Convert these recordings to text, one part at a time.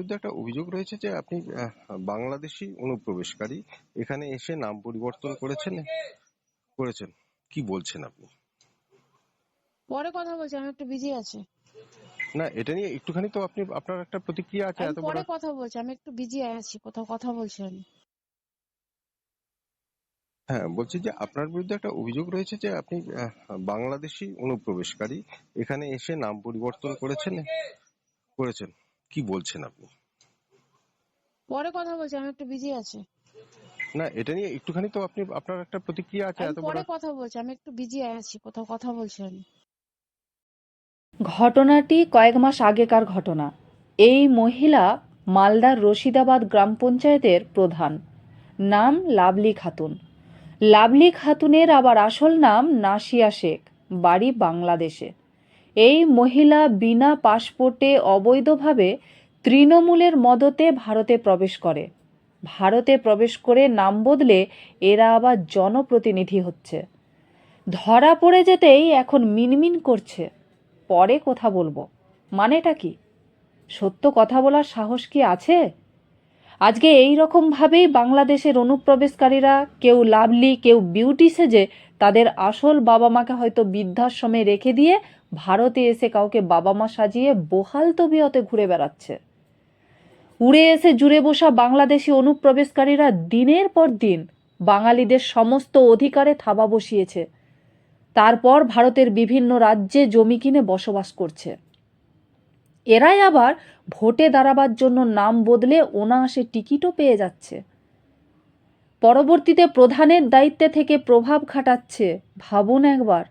বিরুদ্ধে একটা অভিযোগ রয়েছে যে আপনি বাংলাদেশি অনুপ্রবেশকারী, এখানে এসে নাম পরিবর্তন করেছেন। কি বলছেন আপনি? পরে কথা বলছি, আমি একটু বিজি আছি। না, এটা নিয়ে একটুখানি তো আপনি, আপনার একটা প্রতিক্রিয়া আছে আমি এত বড়। পরে কথা বলছি, আমি একটু বিজি আছি, কোথাও কথা বলছি আমি। হ্যাঁ, বলছি যে আপনার বিরুদ্ধে একটা অভিযোগ রয়েছে যে আপনি বাংলাদেশি অনুপ্রবেশকারী, এখানে এসে নাম পরিবর্তন করেছেন। কি বলছেন আপনি? পরে কথা বলছি, আমি একটু বিজি আছি। না, এটা নিয়ে একটুখানি তো আপনি, আপনার একটা প্রতিক্রিয়া আছে আমি এত বড়। পরে কথা বলছি, আমি একটু বিজি আছি, কোথাও কথা বলছি আমি। ঘটনাটি কয়েক মাস আগেকার ঘটনা। এই মহিলা মালদার রশিদাবাদ গ্রাম পঞ্চায়েতের প্রধান। নাম লাভলি খাতুন। লাভলি খাতুনের আবার আসল নাম নাসিয়া শেখ, বাড়ি বাংলাদেশে। এই মহিলা বিনা পাসপোর্টে অবৈধভাবে তৃণমূলের মদতে ভারতে প্রবেশ করে। ভারতে প্রবেশ করে নাম বদলে এরা আবার জনপ্রতিনিধি হচ্ছে। ধরা পড়ে যেতেই এখন মিনমিন করছে, পরে কথা বলবো। মানেটা কি? সত্য কথা বলার সাহস কি আছে? আজকে এই রকমভাবেই বাংলাদেশের অনুপ্রবেশকারীরা কেউ লাভলি, কেউ বিউটি সেজে তাদের আসল বাবা মাকে হয়তো বৃদ্ধাশ্রমে রেখে দিয়ে ভারতে এসে কাউকে বাবা মা সাজিয়ে বহাল তবিয়তে ঘুরে বেড়াচ্ছে। উড়ে এসে জুড়ে বসা বাংলাদেশি অনুপ্রবেশকারীরা দিনের পর দিন বাঙালিদের সমস্ত অধিকারে থাবা বসিয়েছে। তারপর ভারতের বিভিন্ন রাজ্যে জমি কিনে বসবাস করছে। এরাই আবার ভোটে দাঁড়াবার জন্য নাম বদলে অনায়াসে টিকিটও পেয়ে যাচ্ছে। পরবর্তীতে প্রধানের দায়িত্বে থেকে প্রভাব খাটাচ্ছে। ভাবুন একবার।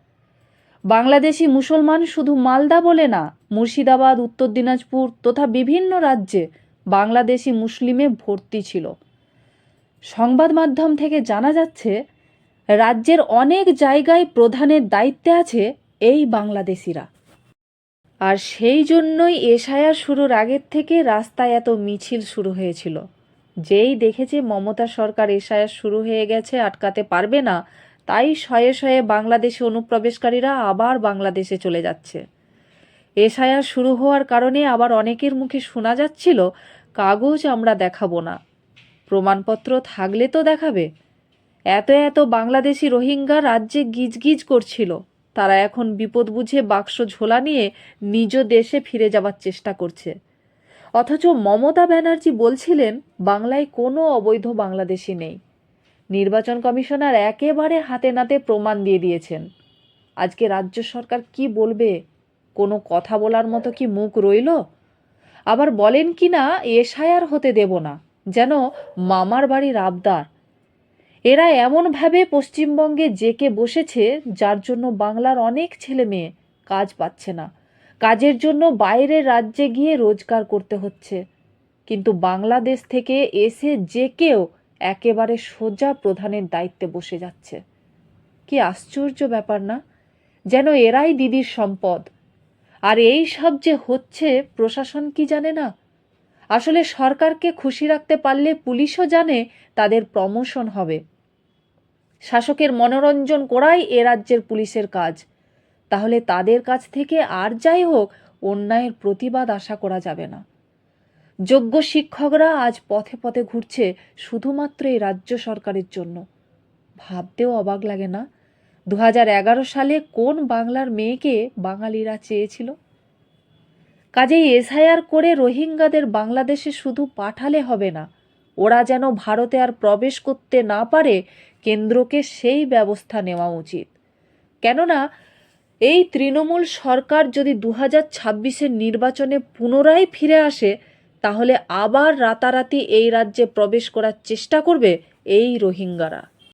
বাংলাদেশি মুসলমান শুধু মালদা বলে না, মুর্শিদাবাদ, উত্তর দিনাজপুর তথা বিভিন্ন রাজ্যে বাংলাদেশি মুসলিমে ভর্তি ছিল। সংবাদ মাধ্যম থেকে জানা যাচ্ছে রাজ্যের অনেক জায়গায় প্রধানের দায়িত্বে আছে এই বাংলাদেশিরা। আর সেই জন্যই এসআইআর শুরুর আগের থেকে রাস্তায় এত মিছিল শুরু হয়েছিল। যেই দেখেছে মমতা সরকার এসআইআর শুরু হয়ে গেছে, আটকাতে পারবে না, তাই শয়ে শয়ে বাংলাদেশি অনুপ্রবেশকারীরা আবার বাংলাদেশে চলে যাচ্ছে। এসআইআর শুরু হওয়ার কারণে আবার অনেকের মুখে শোনা যাচ্ছিল, কাগজ আমরা দেখাবো না, প্রমাণপত্র থাকলে তো দেখাবে। এত এত বাংলাদেশি রোহিঙ্গা রাজ্যে গিজগিজ করছিল। তারা এখন বিপদ বুঝে বাক্স ঝোলা নিয়ে নিজ দেশে ফিরে যাওয়ার চেষ্টা করছে। অথচ মমতা ব্যানার্জি বলছিলেন বাংলায় কোনো অবৈধ বাংলাদেশি নেই। নির্বাচন কমিশনার একেবারে হাতে নাতে প্রমাণ দিয়ে দিয়েছেন। আজকে রাজ্য সরকার কি বলবে? কোনো কথা বলার মতো কি মুখ রইল? আবার বলেন কি না এসআইআর হতে দেব না, যেন মামার বাড়ির আবদার। এরা এমনভাবে পশ্চিমবঙ্গে জেকে বসেছে যার জন্য বাংলার অনেক ছেলে মেয়ে কাজ পাচ্ছে না। কাজের জন্য বাইরের রাজ্যে গিয়ে রোজগার করতে হচ্ছে। কিন্তু বাংলাদেশ থেকে এসে যে কেউ একেবারে সোজা প্রধানের দায়িত্বে বসে যাচ্ছে। কি আশ্চর্য ব্যাপার না? যেন এরাই দিদির সম্পদ। আর এই সব যে হচ্ছে প্রশাসন কি জানে না? আসলে সরকারকে খুশি রাখতে পারলে পুলিশও জানে তাদের প্রমোশন হবে। শাসকের মনোরঞ্জন করাই এ রাজ্যের পুলিশের কাজ। তাহলে তাদের কাছ থেকে আর যাই হোক অন্যায়ের প্রতিবাদ আশা করা যাবে না। যোগ্য শিক্ষকরা আজ পথে পথে ঘুরছে শুধুমাত্র এই রাজ্য সরকারের জন্য। ভাবতেও অবাক লাগে না? 2011 সালে কোন বাংলার মেয়েকে বাঙালিরা চেয়েছিল? কাজেই এসআইআর করে রোহিঙ্গাদের বাংলাদেশে শুধু পাঠালে হবে না, ওরা যেন ভারতে আর প্রবেশ করতে না পারে, কেন্দ্রকে সেই ব্যবস্থা নেওয়া উচিত। কেননা এই তৃণমূল সরকার যদি 2026-এর নির্বাচনে পুনরায় ফিরে আসে, তাহলে আবার রাতারাতি এই রাজ্যে প্রবেশ করার চেষ্টা করবে এই রোহিঙ্গারা।